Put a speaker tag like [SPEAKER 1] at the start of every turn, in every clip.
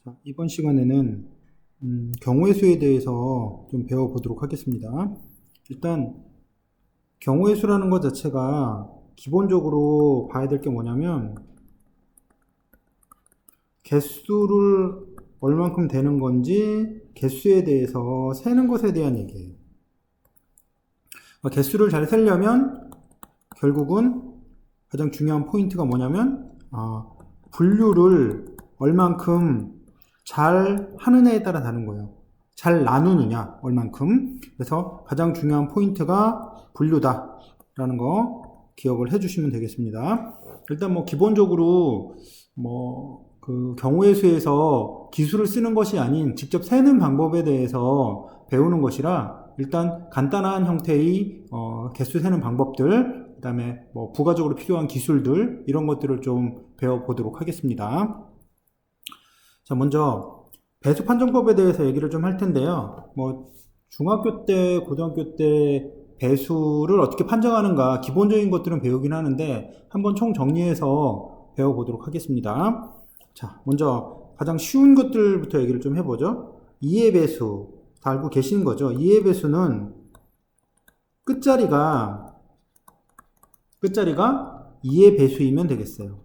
[SPEAKER 1] 자, 이번 시간에는 경우의 수에 대해서 좀 배워보도록 하겠습니다. 일단 경우의 수라는 것 자체가 기본적으로 봐야 될 게 뭐냐면 개수를 얼만큼 되는 건지 개수에 대해서 세는 것에 대한 얘기예요. 개수를 잘 세려면 결국은 가장 중요한 포인트가 뭐냐면 분류를 얼만큼 잘 하느냐에 따라 다른 거예요. 잘 나누느냐 얼만큼. 그래서 가장 중요한 포인트가 분류다 라는 거 기억을 해 주시면 되겠습니다. 일단 뭐 기본적으로 그 경우의 수에서 기수를 쓰는 것이 아닌 직접 세는 방법에 대해서 배우는 것이라 일단 간단한 형태의 개수 세는 방법들, 그 다음에 뭐 부가적으로 필요한 기술들, 이런 것들을 좀 배워보도록 하겠습니다. 자, 먼저 배수 판정법에 대해서 얘기를 좀 할 텐데요. 뭐 중학교 때, 고등학교 때 배수를 어떻게 판정하는가 기본적인 것들은 배우긴 하는데 한번 총 정리해서 배워보도록 하겠습니다. 자, 먼저 가장 쉬운 것들부터 얘기를 좀 해보죠. 2의 배수, 다 알고 계시는 거죠. 2의 배수는 끝자리가 2의 배수이면 되겠어요.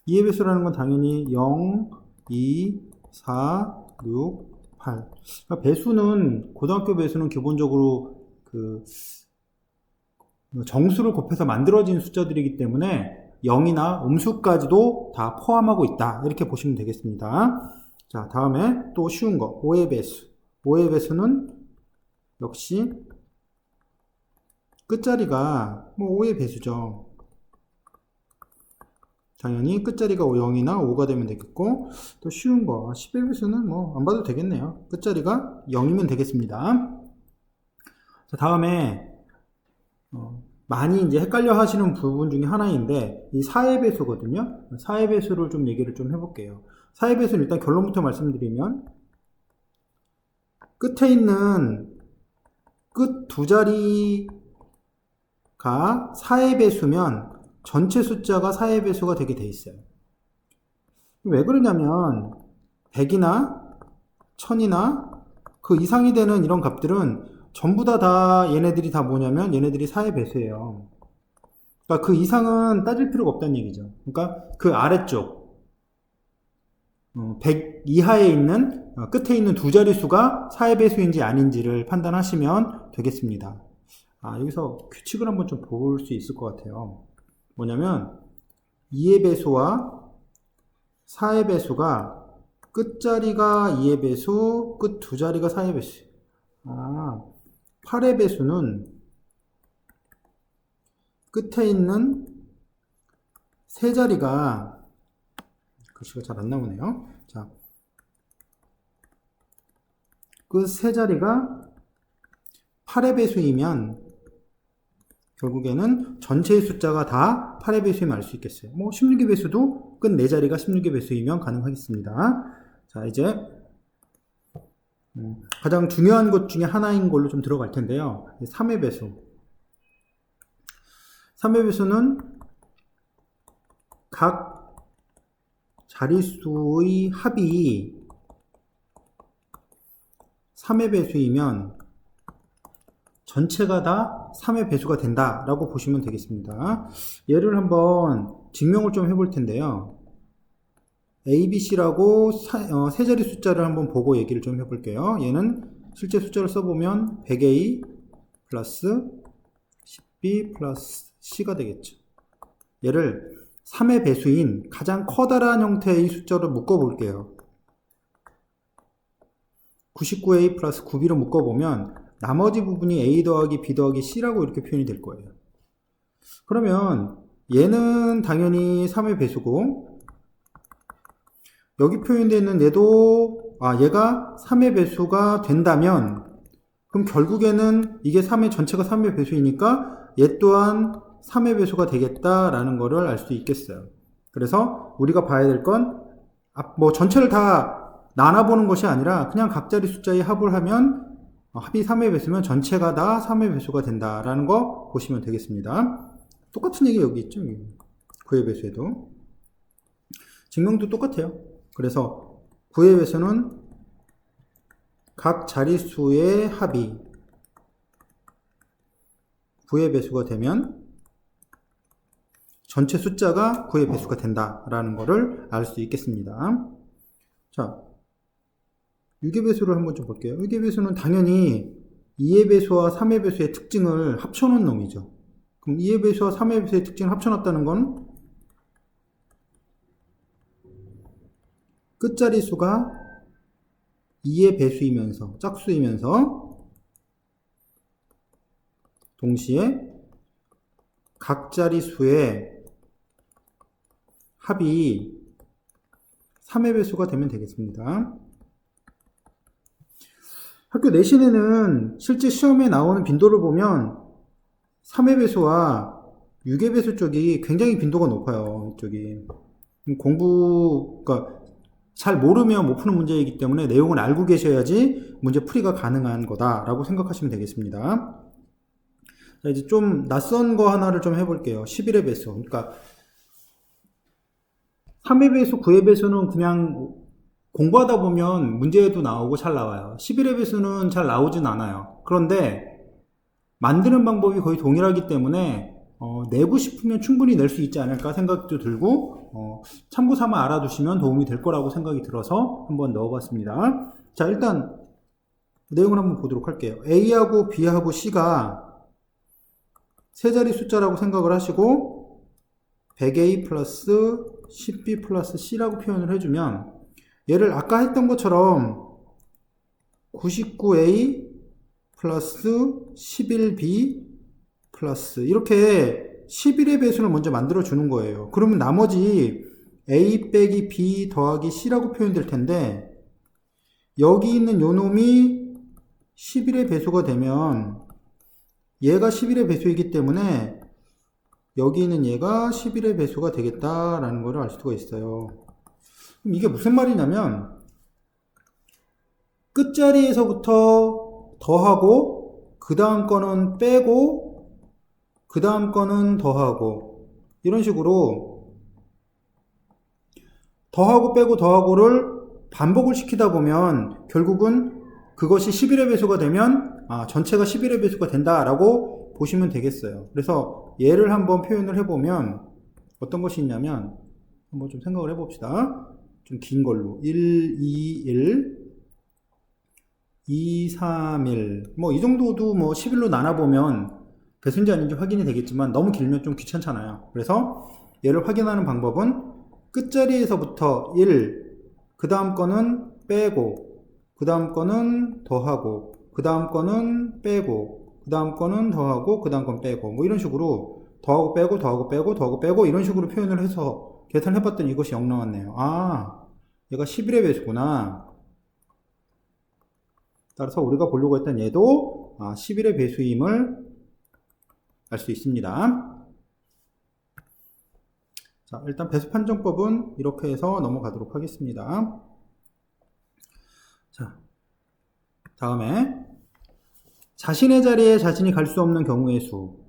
[SPEAKER 1] 2의 배수라는 건 당연히 0, 2, 4, 6, 8. 그러니까 배수는, 고등학교 배수는 기본적으로 그 정수를 곱해서 만들어진 숫자들이기 때문에 0이나 음수까지도 다 포함하고 있다. 이렇게 보시면 되겠습니다. 자, 다음에 또 쉬운 거, 5의 배수. 5의 배수는 역시 끝자리가 5의 배수죠. 당연히 끝자리가 0이나 5가 되면 되겠고, 또 쉬운 거 10의 배수는 뭐 안 봐도 되겠네요. 끝자리가 0이면 되겠습니다. 자, 다음에 많이 이제 헷갈려 하시는 부분 중에 하나인데 이 4의 배수거든요. 4의 배수를 좀 얘기를 좀 해볼게요. 4의 배수는 일단 결론부터 말씀드리면 끝에 있는 끝 두 자리가 4의 배수면 전체 숫자가 4의 배수가 되게 돼 있어요. 왜 그러냐면 100이나 1000이나 그 이상이 되는 이런 값들은 전부 다 얘네들이 다 뭐냐면 얘네들이 4의 배수예요. 그러니까 그 이상은 따질 필요가 없다는 얘기죠. 그러니까 그 아래쪽 100 이하에 있는 끝에 있는 두 자릿수가 4의 배수인지 아닌지를 판단하시면 되겠습니다. 여기서 규칙을 한번 좀 볼 수 있을 것 같아요. 뭐냐면 2의 배수와 4의 배수가 끝자리가 2의 배수, 끝 두 자리가 4의 배수. 8의 배수는 끝에 있는 세 자리가, 글씨가 잘 안 나오네요. 자, 끝 세 자리가 8의 배수이면 결국에는 전체의 숫자가 다 8의 배수임을 알 수 있겠어요. 16의 배수도 끝 4자리가 16의 배수이면 가능하겠습니다. 자, 이제 가장 중요한 것 중에 하나인 걸로 좀 들어갈 텐데요. 3의 배수. 3의 배수는 각 자릿수의 합이 3의 배수이면 전체가 다 3의 배수가 된다 라고 보시면 되겠습니다. 얘를 한번 증명을 좀 해볼 텐데요. A, B, C라고 세 자리 숫자를 한번 보고 얘기를 좀 해볼게요. 얘는 실제 숫자를 써보면 100A 플러스 10B 플러스 C가 되겠죠. 얘를 3의 배수인 가장 커다란 형태의 숫자로 묶어볼게요. 99A 플러스 9B로 묶어보면 나머지 부분이 A 더하기 B 더하기 C라고 이렇게 표현이 될 거예요. 그러면 얘는 당연히 3의 배수고 여기 표현되어 있는 얘도 얘가 3의 배수가 된다면 그럼 결국에는 이게 전체가 3의 배수이니까 얘 또한 3의 배수가 되겠다라는 거를 알 수 있겠어요. 그래서 우리가 봐야 될 건 전체를 다 나눠보는 것이 아니라 그냥 각자리 숫자의 합을 하면 합이 3의 배수면 전체가 다 3의 배수가 된다라는 거 보시면 되겠습니다. 똑같은 얘기 여기 있죠. 9의 배수에도. 증명도 똑같아요. 그래서 9의 배수는 각 자릿수의 합이 9의 배수가 되면 전체 숫자가 9의 배수가 된다라는 것을 알 수 있겠습니다. 자, 6의 배수를 한번 좀 볼게요. 6의 배수는 당연히 2의 배수와 3의 배수의 특징을 합쳐놓은 놈이죠. 그럼 2의 배수와 3의 배수의 특징을 합쳐놨다는 건 끝자리수가 2의 배수이면서 짝수이면서 동시에 각 자리수의 합이 3의 배수가 되면 되겠습니다. 학교 내신에는 실제 시험에 나오는 빈도를 보면 3의 배수와 6의 배수 쪽이 굉장히 빈도가 높아요. 이쪽이 공부가 잘 모르면 못 푸는 문제이기 때문에 내용을 알고 계셔야지 문제 풀이가 가능한 거다라고 생각하시면 되겠습니다. 자, 이제 좀 낯선 거 하나를 좀 해볼게요. 11의 배수. 그러니까 3의 배수, 9의 배수는 그냥 공부하다 보면 문제에도 나오고 잘 나와요. 11의 배수는 잘 나오진 않아요. 그런데 만드는 방법이 거의 동일하기 때문에 내고 싶으면 충분히 낼 수 있지 않을까 생각도 들고 참고 삼아 알아두시면 도움이 될 거라고 생각이 들어서 한번 넣어봤습니다. 자, 일단 내용을 한번 보도록 할게요. A하고 B하고 C가 세 자리 숫자라고 생각을 하시고 100A 플러스 10B 플러스 C라고 표현을 해주면 얘를 아까 했던 것처럼 99A 플러스 11B 플러스 이렇게 11의 배수를 먼저 만들어 주는 거예요. 그러면 나머지 A 빼기 B 더하기 C라고 표현될 텐데 여기 있는 요 놈이 11의 배수가 되면 얘가 11의 배수이기 때문에 여기 있는 얘가 11의 배수가 되겠다라는 것을 알 수가 있어요. 그럼 이게 무슨 말이냐면 끝자리에서부터 더하고 그 다음 거는 빼고 그 다음 거는 더하고 이런 식으로 더하고 빼고 더하고를 반복을 시키다 보면 결국은 그것이 11의 배수가 되면 전체가 11의 배수가 된다라고 보시면 되겠어요. 그래서 얘를 한번 표현을 해보면 어떤 것이 있냐면 한번 좀 생각을 해봅시다. 좀 긴 걸로 1, 2, 1 2, 3, 1 뭐 이 정도도 뭐 11로 나눠보면 배수인지 아닌지 확인이 되겠지만 너무 길면 좀 귀찮잖아요. 그래서 얘를 확인하는 방법은 끝자리에서부터 1, 그 다음 거는 빼고 그 다음 거는 더하고 그 다음 거는 빼고 그 다음 거는 더하고 그 다음 건 빼고 뭐 이런 식으로 더하고 빼고 더하고 빼고 더하고 빼고 이런 식으로 표현을 해서 계산해봤더니 이것이 0 나왔네요. 얘가 11의 배수구나. 따라서 우리가 보려고 했던 얘도 11의 배수임을 알 수 있습니다. 자, 일단 배수 판정법은 이렇게 해서 넘어가도록 하겠습니다. 자, 다음에 자신의 자리에 자신이 갈 수 없는 경우의 수.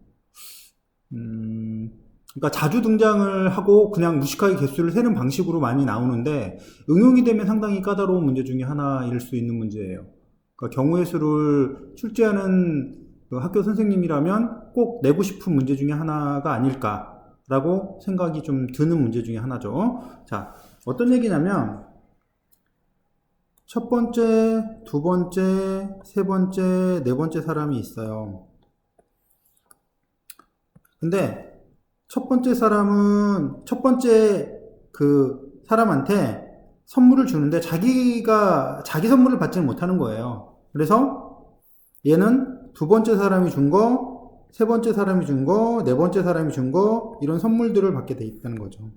[SPEAKER 1] 그러니까 자주 등장을 하고 그냥 무식하게 개수를 세는 방식으로 많이 나오는데 응용이 되면 상당히 까다로운 문제 중에 하나일 수 있는 문제예요. 그러니까 경우의 수를 출제하는 그 학교 선생님이라면 꼭 내고 싶은 문제 중에 하나가 아닐까라고 생각이 좀 드는 문제 중에 하나죠. 자, 어떤 얘기냐면 첫 번째, 두 번째, 세 번째, 네 번째 사람이 있어요. 근데 첫 번째 사람은 첫 번째 그 사람한테 선물을 주는데 자기 선물을 받지는 못하는 거예요. 그래서 얘는 두 번째 사람이 준 거, 세 번째 사람이 준 거, 네 번째 사람이 준 거 이런 선물들을 받게 돼 있다는 거죠.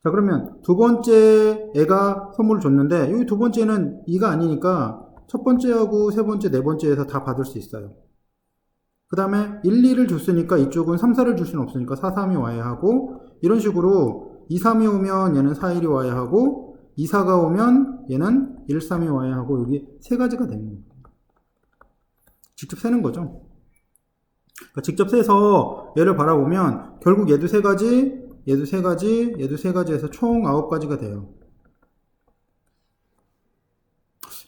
[SPEAKER 1] 자, 그러면 두 번째 애가 선물을 줬는데 여기 두 번째는 2가 아니니까 첫 번째하고 세 번째, 네 번째에서 다 받을 수 있어요. 그 다음에 1, 2를 줬으니까 이쪽은 3, 4를 줄 수는 없으니까 4, 3이 와야 하고 이런 식으로 2, 3이 오면 얘는 4, 1이 와야 하고 2, 4가 오면 얘는 1, 3이 와야 하고 여기 세 가지가 되는 거예요. 직접 세는 거죠. 그러니까 직접 세서 얘를 바라보면 결국 얘도 세 가지, 얘도 3가지, 얘도 3가지 해서 총 9가지가 돼요.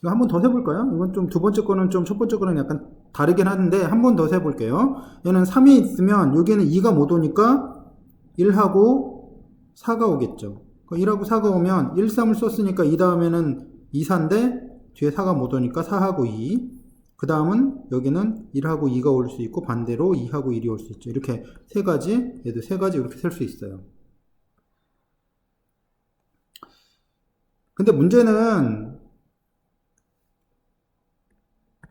[SPEAKER 1] 이거 한 번 더 세볼까요? 이건 좀 두 번째 거는 좀 첫 번째 거는 약간 다르긴 하는데 한 번 더 세볼게요. 얘는 3이 있으면 여기는 2가 못 오니까 1하고 4가 오겠죠. 1하고 4가 오면 1, 3을 썼으니까 이 다음에는 2, 4인데 뒤에 4가 못 오니까 4하고 2. 그 다음은 여기는 1하고 2가 올 수 있고 반대로 2하고 1이 올 수 있죠. 이렇게 3가지, 얘도 3가지 이렇게 셀 수 있어요. 근데 문제는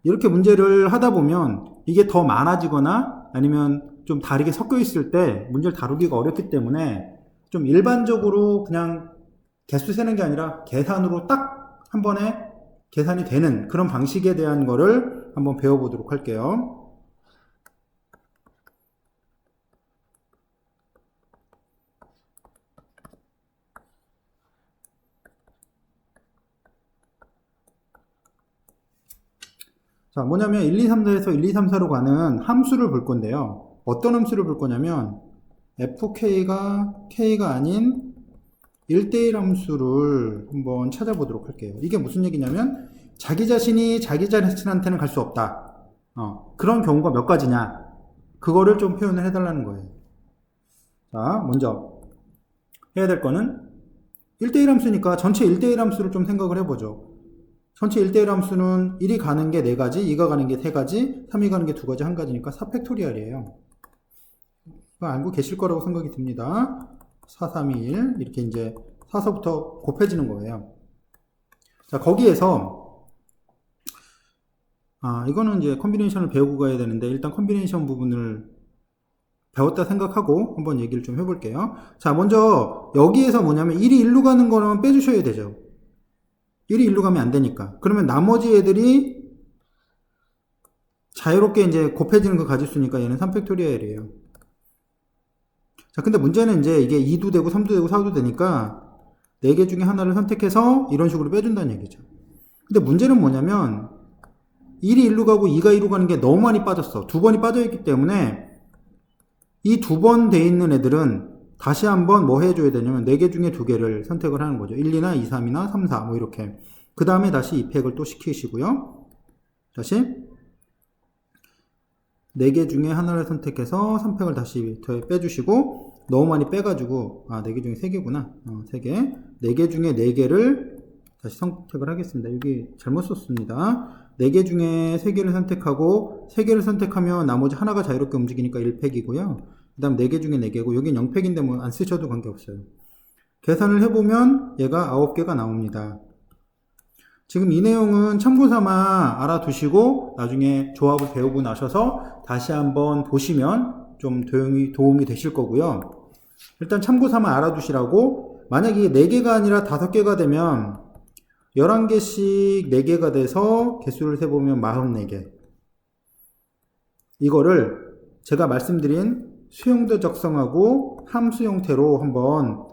[SPEAKER 1] 이렇게 문제를 하다 보면 이게 더 많아지거나 아니면 좀 다르게 섞여 있을 때 문제를 다루기가 어렵기 때문에 좀 일반적으로 그냥 개수 세는 게 아니라 계산으로 딱 한 번에 계산이 되는 그런 방식에 대한 거를 한번 배워보도록 할게요. 자, 뭐냐면 1, 2, 3, 4에서 1, 2, 3, 4로 가는 함수를 볼 건데요. 어떤 함수를 볼 거냐면 fk가 k가 아닌 1대1 함수를 한번 찾아보도록 할게요. 이게 무슨 얘기냐면 자기 자신이 자기 자신한테는 갈 수 없다. 그런 경우가 몇 가지냐. 그거를 좀 표현을 해달라는 거예요. 자, 먼저 해야 될 거는 1대1 함수니까 전체 1대1 함수를 좀 생각을 해보죠. 전체 1대1 함수는 1이 가는 게 4가지, 2가 가는 게 3가지, 3이 가는 게 2가지, 1가지니까 4팩토리얼이에요. 이거 알고 계실 거라고 생각이 듭니다. 4, 3, 2, 1 이렇게 이제 4서부터 곱해지는 거예요. 자, 거기에서 이거는 이제 컨비네이션을 배우고 가야 되는데 일단 컨비네이션 부분을 배웠다 생각하고 한번 얘기를 좀 해볼게요. 자, 먼저 여기에서 뭐냐면 1이 1로 가는 거는 빼주셔야 되죠. 1이 1로 가면 안 되니까. 그러면 나머지 애들이 자유롭게 이제 곱해지는 거 가질 수 있으니까 얘는 3팩토리얼이에요. 자, 근데 문제는 이제 이게 2도 되고 3도 되고 4도 되니까 4개 중에 하나를 선택해서 이런 식으로 빼준다는 얘기죠. 근데 문제는 뭐냐면 1이 1로 가고 2가 2로 가는 게 너무 많이 빠졌어. 2번이 빠져있기 때문에 이 2번 돼 있는 애들은 다시 한번 뭐 해줘야 되냐면 4개 중에 2개를 선택을 하는 거죠. 1, 2나 2, 3이나 3, 4 뭐 이렇게. 그 다음에 다시 2팩을 또 시키시고요. 다시 4개 중에 하나를 선택해서 3팩을 다시 빼주시고 너무 많이 빼가지고 4개 중에 3개구나. 3개. 4개 중에 4개를 다시 선택을 하겠습니다. 여기 잘못 썼습니다. 4개 중에 3개를 선택하고 3개를 선택하면 나머지 하나가 자유롭게 움직이니까 1팩이고요. 그 다음 4개 중에 4개고 여긴 0팩인데 뭐 안 쓰셔도 관계없어요. 계산을 해보면 얘가 9개가 나옵니다. 지금 이 내용은 참고삼아 알아두시고 나중에 조합을 배우고 나셔서 다시 한번 보시면 좀 도움이 되실 거고요. 일단 참고삼아 알아두시라고 만약에 4개가 아니라 5개가 되면 11개씩 4개가 돼서 개수를 세보면 44개. 이거를 제가 말씀드린 수형도 적성하고 함수 형태로 한번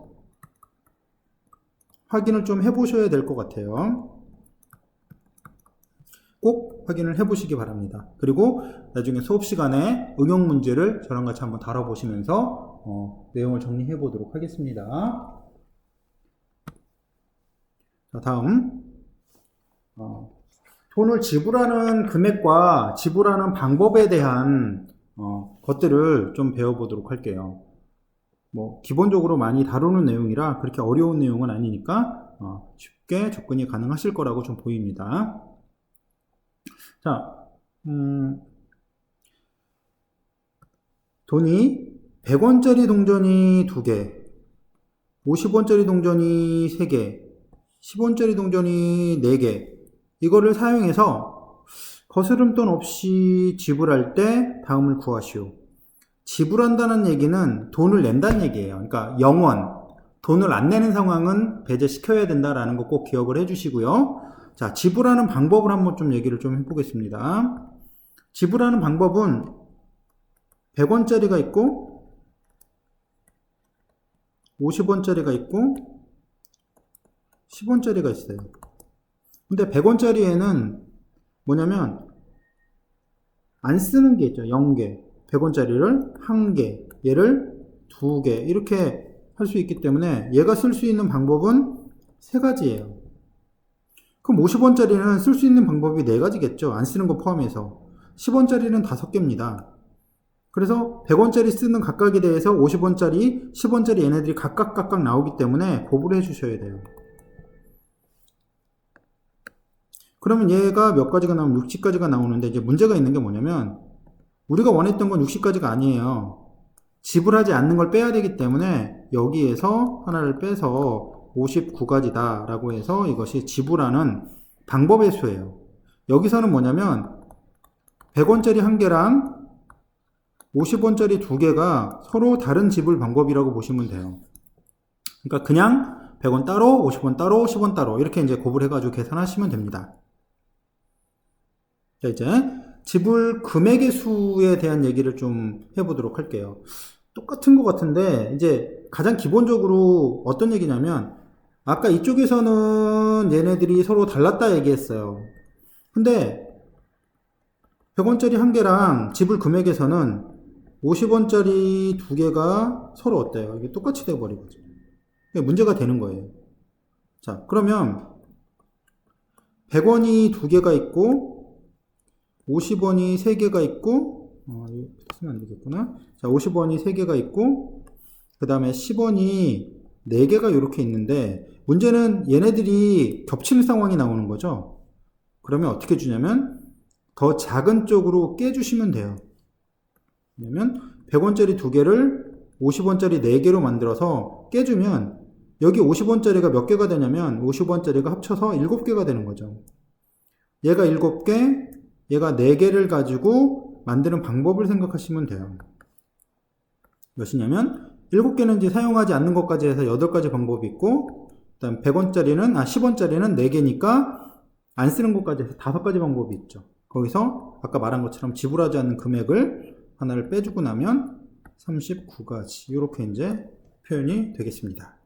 [SPEAKER 1] 확인을 좀 해보셔야 될 것 같아요. 꼭 확인을 해보시기 바랍니다. 그리고 나중에 수업 시간에 응용 문제를 저랑 같이 한번 다뤄보시면서 내용을 정리해 보도록 하겠습니다. 자, 다음 돈을 지불하는 금액과 지불하는 방법에 대한 것들을 좀 배워보도록 할게요. 뭐 기본적으로 많이 다루는 내용이라 그렇게 어려운 내용은 아니니까 쉽게 접근이 가능하실 거라고 좀 보입니다. 자, 돈이 100원짜리 동전이 2개, 50원짜리 동전이 3개, 10원짜리 동전이 4개, 이거를 사용해서 거스름돈 없이 지불할 때 다음을 구하시오. 지불한다는 얘기는 돈을 낸다는 얘기예요. 그러니까 0원, 돈을 안 내는 상황은 배제시켜야 된다라는 거 꼭 기억을 해주시고요. 자, 지불하는 방법을 한번 좀 얘기를 좀 해보겠습니다. 지불하는 방법은 100원짜리가 있고 50원짜리가 있고 10원짜리가 있어요. 근데 100원짜리에는 뭐냐면 안 쓰는 게 있죠. 0개. 100원짜리를 1개, 얘를 2개 이렇게 할 수 있기 때문에 얘가 쓸 수 있는 방법은 세 가지예요. 그럼 50원짜리는 쓸 수 있는 방법이 네 가지겠죠. 안 쓰는 거 포함해서. 10원짜리는 5개입니다. 그래서 100원짜리 쓰는 각각에 대해서 50원짜리, 10원짜리 얘네들이 각각 나오기 때문에 곱을 해주셔야 돼요. 그러면 얘가 몇 가지가 나오면 60가지가 나오는데 이제 문제가 있는 게 뭐냐면 우리가 원했던 건 60가지가 아니에요. 지불하지 않는 걸 빼야 되기 때문에 여기에서 하나를 빼서 59가지다 라고 해서 이것이 지불하는 방법의 수예요. 여기서는 뭐냐면 100원짜리 한 개랑 50원짜리 두 개가 서로 다른 지불 방법이라고 보시면 돼요. 그러니까 그냥 100원 따로, 50원 따로, 10원 따로 이렇게 이제 곱을 해가지고 계산하시면 됩니다. 자, 이제 지불 금액의 수에 대한 얘기를 좀 해보도록 할게요. 똑같은 것 같은데 이제 가장 기본적으로 어떤 얘기냐면 아까 이쪽에서는 얘네들이 서로 달랐다 얘기했어요. 근데 100원짜리 한 개랑 지불 금액에서는 50원짜리 두 개가 서로 어때요? 이게 똑같이 돼버리거든요. 문제가 되는 거예요. 자, 그러면 100원이 두 개가 있고 50원이 3개가 있고 쓰면 안 되겠구나. 자, 50원이 3개가 있고 그 다음에 10원이 4개가 이렇게 있는데 문제는 얘네들이 겹치는 상황이 나오는 거죠. 그러면 어떻게 주냐면 더 작은 쪽으로 깨주시면 돼요. 왜냐면 100원짜리 두 개를 50원짜리 4개로 만들어서 깨주면 여기 50원짜리가 몇 개가 되냐면 50원짜리가 합쳐서 7개가 되는 거죠. 얘가 7개, 얘가 4개를 가지고 만드는 방법을 생각하시면 돼요. 몇이냐면 7개는 이제 사용하지 않는 것까지 해서 8가지 방법이 있고 그 다음 100원짜리는 10원짜리는 4개니까 안 쓰는 것까지 해서 5가지 방법이 있죠. 거기서 아까 말한 것처럼 지불하지 않는 금액을 하나를 빼주고 나면 39가지 이렇게 이제 표현이 되겠습니다.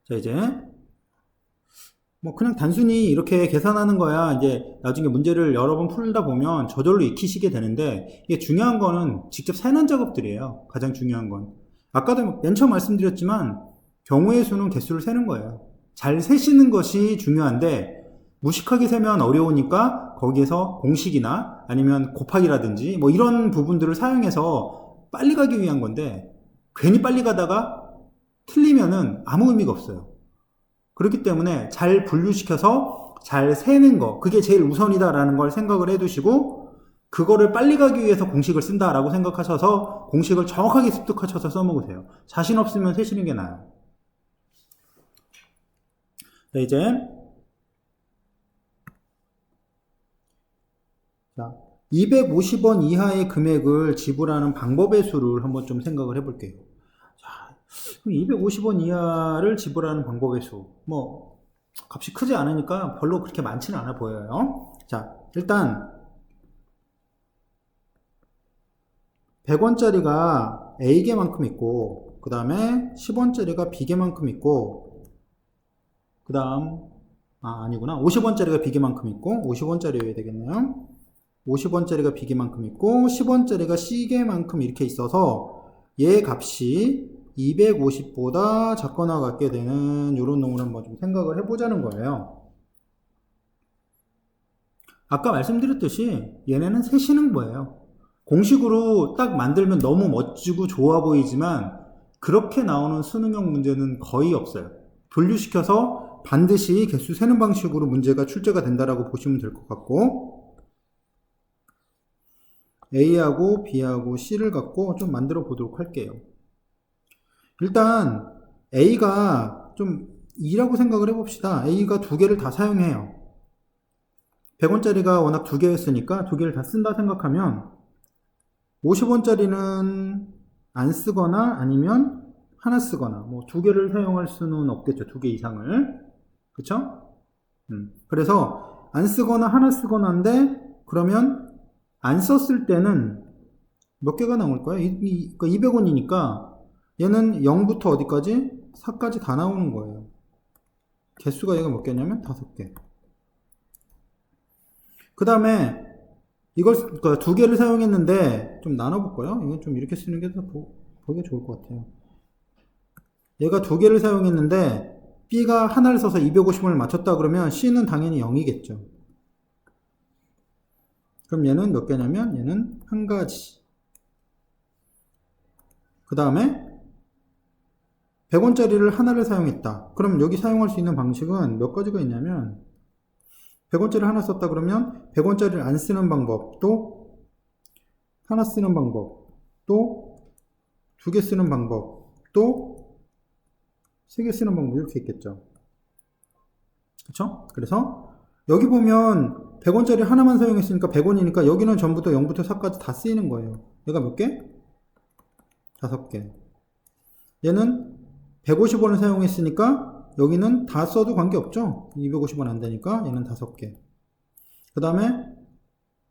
[SPEAKER 1] 자, 이제 뭐 그냥 단순히 이렇게 계산하는 거야 이제 나중에 문제를 여러 번 풀다 보면 저절로 익히시게 되는데 이게 중요한 거는 직접 세는 작업들이에요. 가장 중요한 건 아까도 맨 처음 말씀드렸지만 경우의 수는 개수를 세는 거예요. 잘 세시는 것이 중요한데 무식하게 세면 어려우니까 거기에서 공식이나 아니면 곱하기라든지 뭐 이런 부분들을 사용해서 빨리 가기 위한 건데 괜히 빨리 가다가 틀리면은 아무 의미가 없어요. 그렇기 때문에 잘 분류시켜서 잘 세는 거 그게 제일 우선이다라는 걸 생각을 해두시고 그거를 빨리 가기 위해서 공식을 쓴다라고 생각하셔서 공식을 정확하게 습득하셔서 써먹으세요. 자신 없으면 세시는 게 나아요. 자, 이제 자, 250원 이하의 금액을 지불하는 방법의 수를 한번 좀 생각을 해볼게요. 자, 250원 이하를 지불하는 방법의 수. 뭐, 값이 크지 않으니까 별로 그렇게 많지는 않아 보여요. 자, 일단, 100원짜리가 A개만큼 있고, 그 다음에 10원짜리가 B개만큼 있고, 그 다음, 아니구나. 50원짜리가 B개만큼 있고, 50원짜리여야 되겠네요. 50원짜리가 B개만큼 있고 10원짜리가 C개만큼 이렇게 있어서 얘 값이 250보다 작거나 같게 되는 이런 놈을 한번 좀 생각을 해보자는 거예요. 아까 말씀드렸듯이 얘네는 세시는 거예요. 공식으로 딱 만들면 너무 멋지고 좋아 보이지만 그렇게 나오는 수능형 문제는 거의 없어요. 분류시켜서 반드시 개수 세는 방식으로 문제가 출제가 된다라고 보시면 될 것 같고 A하고 B하고 C를 갖고 좀 만들어 보도록 할게요. 일단 A가 좀 2라고 생각을 해봅시다. A가 두 개를 다 사용해요. 100원짜리가 워낙 두 개였으니까 두 개를 다 쓴다 생각하면 50원짜리는 안 쓰거나 아니면 하나 쓰거나 뭐 두 개를 사용할 수는 없겠죠. 두 개 이상을. 그쵸? 그래서 안 쓰거나 하나 쓰거나인데 그러면 안 썼을 때는 몇 개가 나올까요? 200원이니까 얘는 0부터 어디까지? 4까지 다 나오는 거예요. 개수가 얘가 몇 개냐면 5개. 그 다음에 이걸 그러니까 두 개를 사용했는데 좀 나눠볼까요? 이건 좀 이렇게 쓰는 게 더 보기 좋을 것 같아요. 얘가 두 개를 사용했는데 B가 하나를 써서 250원을 맞췄다 그러면 C는 당연히 0이겠죠. 그럼 얘는 몇 개냐면 얘는 한 가지. 그 다음에 100원짜리를 하나를 사용했다. 그럼 여기 사용할 수 있는 방식은 몇 가지가 있냐면 100원짜리 하나 썼다 그러면 100원짜리를 안 쓰는 방법, 또 하나 쓰는 방법, 또 두 개 쓰는 방법, 또 세 개 쓰는 방법 이렇게 있겠죠. 그쵸? 그래서 여기 보면 100원짜리 하나만 사용했으니까 100원이니까 여기는 전부터 0부터 4까지 다 쓰이는 거예요. 얘가 몇 개? 5개. 얘는 150원을 사용했으니까 여기는 다 써도 관계없죠. 250원 안 되니까 얘는 5개. 그 다음에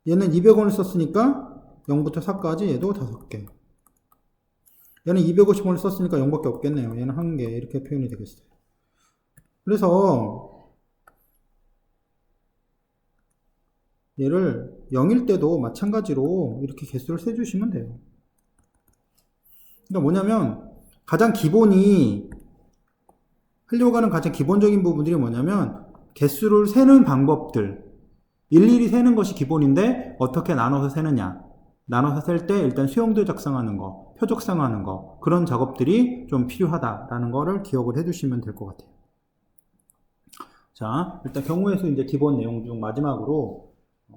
[SPEAKER 1] 얘는 200원을 썼으니까 0부터 4까지 얘도 5개. 얘는 250원을 썼으니까 0밖에 없겠네요. 얘는 1개. 이렇게 표현이 되겠어요. 그래서 얘를 0일 때도 마찬가지로 이렇게 개수를 세주시면 돼요. 그러니까 뭐냐면 가장 기본이 하려고 하는 가장 기본적인 부분들이 뭐냐면 개수를 세는 방법들, 일일이 세는 것이 기본인데 어떻게 나눠서 세느냐, 나눠서 셀 때 일단 수용도 작성하는 거, 표 작성하는 거, 그런 작업들이 좀 필요하다라는 거를 기억을 해주시면 될 것 같아요. 자, 일단 경우의 수 이제 기본 내용 중 마지막으로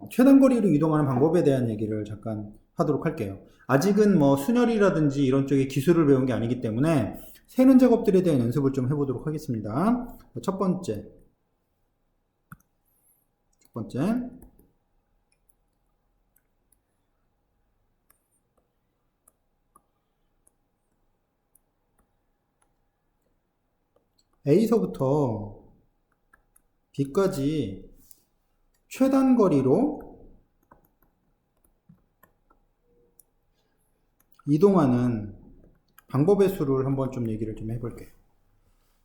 [SPEAKER 1] 최단거리로 이동하는 방법에 대한 얘기를 잠깐 하도록 할게요. 아직은 뭐 순열이라든지 이런 쪽의 기술을 배운 게 아니기 때문에 세는 작업들에 대한 연습을 좀 해보도록 하겠습니다. 첫 번째 A서부터 B까지 최단거리로 이동하는 방법의 수를 한번 좀 얘기를 좀 해볼게요.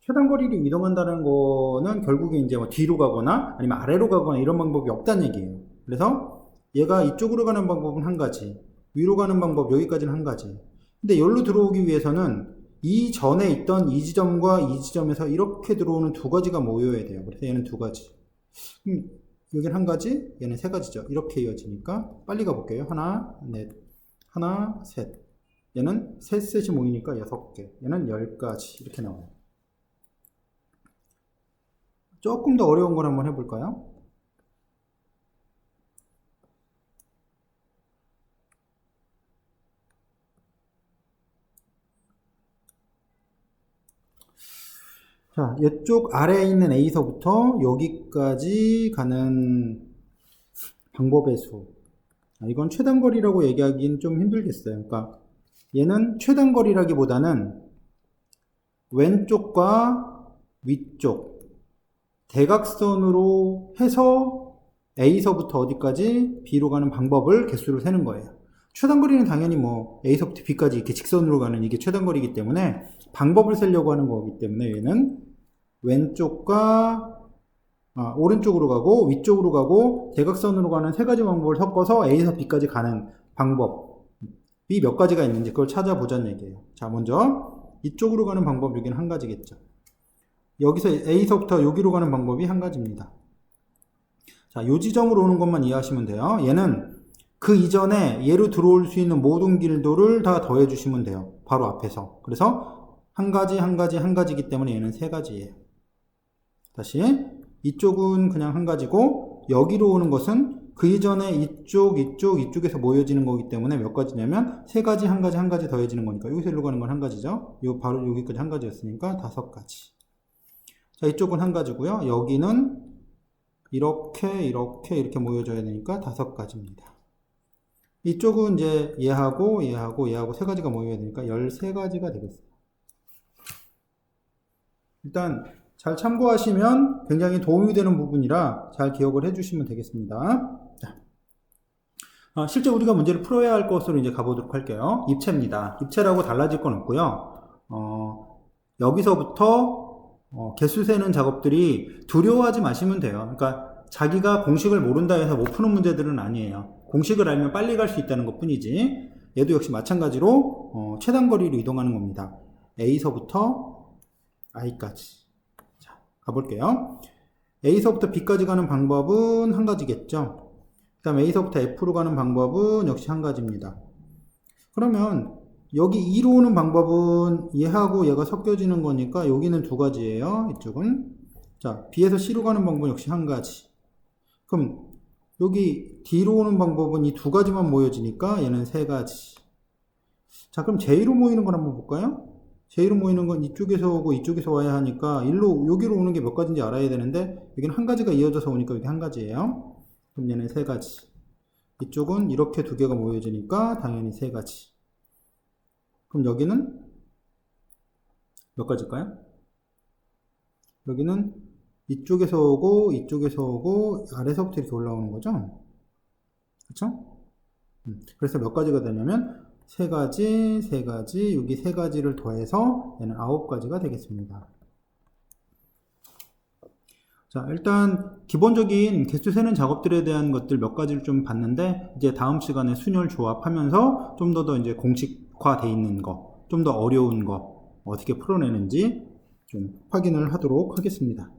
[SPEAKER 1] 최단거리로 이동한다는 거는 결국에 이제 뭐 뒤로 가거나 아니면 아래로 가거나 이런 방법이 없다는 얘기예요. 그래서 얘가 이쪽으로 가는 방법은 한 가지, 위로 가는 방법 여기까지는 한 가지. 근데 여기로 들어오기 위해서는 이 전에 있던 이 지점과 이 지점에서 이렇게 들어오는 두 가지가 모여야 돼요. 그래서 얘는 두 가지. 여기는 한 가지, 얘는 세 가지죠. 이렇게 이어지니까 빨리 가볼게요. 하나, 넷, 하나, 셋. 얘는 세 셋이 모이니까 6개. 얘는 10가지. 이렇게 나와요. 조금 더 어려운 걸 한번 해볼까요? 자, 이쪽 아래에 있는 A서부터 여기까지 가는 방법의 수. 이건 최단거리라고 얘기하기는 좀 힘들겠어요. 그러니까 얘는 최단거리라기보다는 왼쪽과 위쪽 대각선으로 해서 A서부터 어디까지 B로 가는 방법을 개수를 세는 거예요. 최단거리는 당연히 뭐 A서부터 B까지 이렇게 직선으로 가는 이게 최단거리이기 때문에 방법을 세려고 하는 거기 때문에 얘는 왼쪽과 오른쪽으로 가고 위쪽으로 가고 대각선으로 가는 세 가지 방법을 섞어서 A에서 B까지 가는 방법이 몇 가지가 있는지 그걸 찾아보자는 얘기예요. 자, 먼저 이쪽으로 가는 방법 여기는 한 가지겠죠. 여기서 A서부터 여기로 가는 방법이 한 가지입니다. 자, 이 지점으로 오는 것만 이해하시면 돼요. 얘는 그 이전에 얘로 들어올 수 있는 모든 길도를 다 더해 주시면 돼요. 바로 앞에서. 그래서 한 가지 한 가지 한 가지이기 때문에 얘는 세 가지예요. 다시 이쪽은 그냥 한 가지고 여기로 오는 것은 그 이전에 이쪽에서 모여지는 거기 때문에 몇 가지냐면 세 가지 한 가지 한 가지 더해지는 거니까 여기서 일로 가는 건 한 가지죠. 바로 여기까지 한 가지였으니까 5가지. 자, 이쪽은 한 가지고요. 여기는 이렇게 모여져야 되니까 5가지입니다. 이쪽은 이제 얘하고 세 가지가 모여야 되니까 13가지가 되겠어요. 일단 잘 참고하시면 굉장히 도움이 되는 부분이라 잘 기억을 해주시면 되겠습니다. 자, 실제 우리가 문제를 풀어야 할 것으로 이제 가보도록 할게요. 입체입니다. 입체라고 달라질 건 없고요. 여기서부터 개수 세는 작업들이 두려워하지 마시면 돼요. 그러니까 자기가 공식을 모른다 해서 못 푸는 문제들은 아니에요. 공식을 알면 빨리 갈 수 있다는 것 뿐이지 얘도 역시 마찬가지로 최단거리로 이동하는 겁니다. A서부터 i까지. 자, 가볼게요. A서부터 B까지 가는 방법은 한 가지겠죠. 그 다음 A서부터 F로 가는 방법은 역시 한 가지입니다. 그러면 여기 2로 오는 방법은 얘하고 얘가 섞여지는 거니까 여기는 두 가지예요. 이쪽은. 자, B에서 C로 가는 방법은 역시 한 가지. 그럼 여기 D로 오는 방법은 이 두 가지만 모여지니까 얘는 세 가지. 자, 그럼 J로 모이는 걸 한번 볼까요? J로 모이는 건 이쪽에서 오고 이쪽에서 와야 하니까 여기로 오는 게 몇 가지인지 알아야 되는데 여기는 한 가지가 이어져서 오니까 여기 한 가지예요. 그럼 얘는 세 가지. 이쪽은 이렇게 두 개가 모여지니까 당연히 세 가지. 그럼 여기는 몇 가지일까요? 여기는 이쪽에서 오고 이쪽에서 오고 아래서부터 이렇게 올라오는 거죠? 그쵸? 그래서 몇 가지가 되냐면 세 가지, 세 가지, 여기 세 가지를 더해서 얘는 9가지가 되겠습니다. 자, 일단 기본적인 개수 세는 작업들에 대한 것들 몇 가지를 좀 봤는데 이제 다음 시간에 순열 조합하면서 좀 더 이제 공식화되어 있는 거, 좀 더 어려운 거 어떻게 풀어내는지 좀 확인을 하도록 하겠습니다.